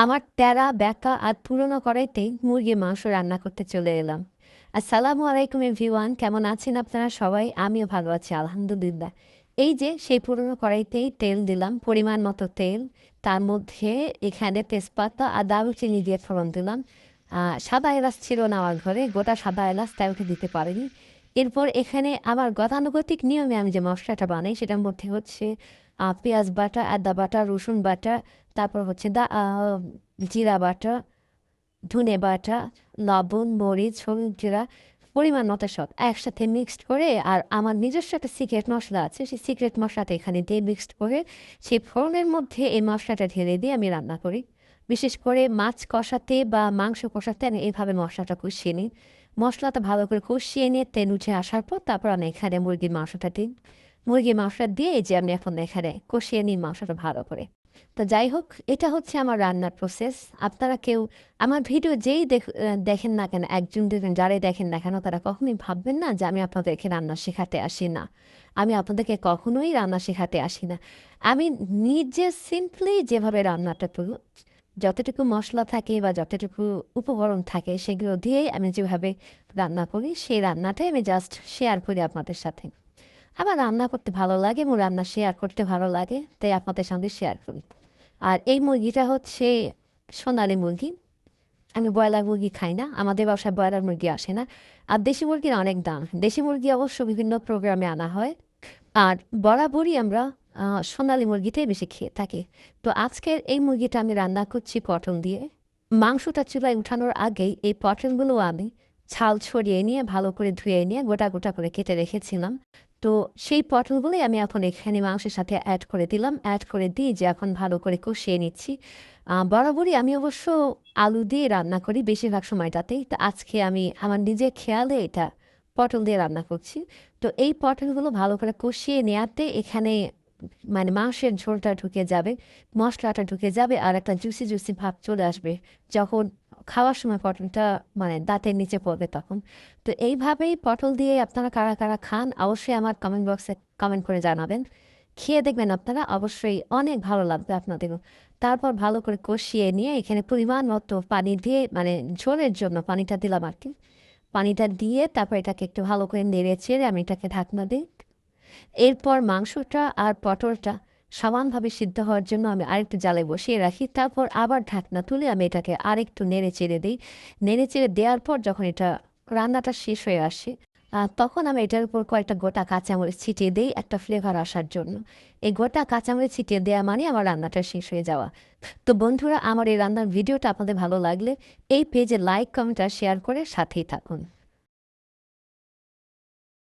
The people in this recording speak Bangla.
আমার টেরা ব্যাকা আর পুরনো কড়াইতেই মুরগির মাংস রান্না করতে চলে এলাম। আসসালামু আলাইকুম এভরিওয়ান, কেমন আছেন আপনারা সবাই? আমিও ভালো আছি আলহামদুলিল্লাহ। এই যে সেই পুরনো কড়াইতেই তেল দিলাম, পরিমাণ মতো তেল। তার মধ্যে এখানে তেজপাতা আর দারুচিনি দিয়ে ফোড়ন দিলাম। সাদা এলাচ ছিল না আমার ঘরে, গোটা সাদা এলাচ, তাই ওকে দিতে পারিনি। এরপর এখানে আমার গতানুগতিক নিয়মে আমি যে মশলাটা বানাই সেটার মধ্যে হচ্ছে পেঁয়াজ বাটা, আদা বাটা, রসুন বাটা, তারপর হচ্ছে জিরা বাটা, ধনে বাটা, লবণ, মরিচ, হলুদ, জিরা, পরিমাণ মতো সব একসাথে মিক্সড করে, আর আমার নিজস্ব একটা সিক্রেট মশলা আছে, সেই সিক্রেট মশলাটা এখানে দিয়ে মিক্সড করে সেই ফোড়নের মধ্যে এই মশলাটা ঢেলে দিয়ে আমি রান্না করি। বিশেষ করে মাছ কষাতে বা মাংস কষাতে আমি এইভাবে মশলাটা কষিয়ে নিই। মশলাটা ভালো করে কষিয়ে নিয়ে তেল উঠে আসার পর তারপর আমি এখানে মুরগির মাংসটা দিই। মুরগির মাংসটা দিয়ে এই যে আমি এখন এখানে কষিয়ে নিই মাংসটা ভালো করে। তো যাই হোক, এটা হচ্ছে আমার রান্নার প্রসেস। আপনারা কেউ আমার ভিডিও যেই দেখেন না কেন, একজন দুজন যারাই দেখেন না কেন, তারা কখনোই ভাববেন না যে আমি আপনাদেরকে রান্না শেখাতে আসি না। আমি আপনাদেরকে কখনোই রান্না শেখাতে আসি না। আমি নিজে সিম্পলি যেভাবে রান্নাটা করি, যতটুকু মশলা থাকে বা যতটুকু উপকরণ থাকে সেগুলো দিয়েই আমি যেভাবে রান্না করি, সেই রান্নাটাই আমি জাস্ট শেয়ার করি আপনাদের সাথে। আমার রান্না করতে ভালো লাগে এবং রান্না শেয়ার করতে ভালো লাগে, তাই আপনাদের সঙ্গে শেয়ার করি। আর এই মুরগিটা হচ্ছে সোনালী মুরগি। আমি ব্রয়লার মুরগি খাই না, আমাদের বাসায় ব্রয়লার মুরগি আসে না। আর দেশি মুরগির অনেক দাম, দেশি মুরগি অবশ্য বিভিন্ন প্রোগ্রামে আনা হয়। আর বরাবরই আমরা সোনালী মুরগিটাই বেশি খেয়ে থাকি। তো আজকের এই মুরগিটা আমি রান্না করছি পটল দিয়ে। মাংসটা চুলায় উঠানোর আগেই এই পটলগুলো আমি ছাল ছড়িয়ে নিয়ে ভালো করে ধুয়ে নিয়ে গোটা গোটা করে কেটে রেখেছিলাম। তো সেই পটলগুলোই আমি এখন এখানে মাংসের সাথে অ্যাড করে দিলাম, অ্যাড করে দিয়ে যে এখন ভালো করে কষিয়ে নিচ্ছি। বরাবরই আমি অবশ্য আলু দিয়ে রান্না করি বেশিরভাগ সময়টাতেই, তো আজকে আমি আমার নিজের খেয়ালে এটা পটল দিয়ে রান্না করছি। তো এই পটলগুলো ভালো করে কষিয়ে নেওয়াতে এখানে মানে মাংসের ঝোলটা ঢুকে যাবে, মশলাটা ঢুকে যাবে, আর একটা জুসি জুসি ভাব চলে আসবে যখন খাওয়ার সময় পটলটা মানে দাঁতের নিচে পড়বে তখন। তো এইভাবেই পটল দিয়ে আপনারা কারা কারা খান অবশ্যই আমার কমেন্ট বক্সে কমেন্ট করে জানাবেন। খেয়ে দেখবেন আপনারা, অবশ্যই অনেক ভালো লাগবে আপনাদেরও। তারপর ভালো করে কষিয়ে নিয়ে এখানে পরিমাণ মতো পানি দিয়ে, মানে ঝোলের জন্য পানিটা দিলাম আর কি। পানিটা দিয়ে তারপর এটাকে একটু ভালো করে নেড়ে চেড়ে আমি এটাকে ঢাকনা দিই। এরপর মাংসটা আর পটলটা সমানভাবে সিদ্ধ হওয়ার জন্য আমি আরেকটু জালে বসিয়ে রাখি। তারপর আবার ঢাকনা তুলে আমি এটাকে আরেকটু নেড়ে চেড়ে দিই। নেড়ে চেড়ে দেওয়ার পর যখন এটা রান্নাটা শেষ হয়ে আসে, তখন আমি এটার উপর কয়েকটা গোটা কাঁচামরিচ ছিটিয়ে দিই একটা ফ্লেভার আসার জন্য। এই গোটা কাঁচামরিচ ছিটিয়ে দেওয়া মানে আমার রান্নাটা শেষ হয়ে যাওয়া। তো বন্ধুরা, আমার এই রান্নার ভিডিওটা আপনাদের ভালো লাগলে এই পেজে লাইক, কমেন্ট আর শেয়ার করে সাথেই থাকুন।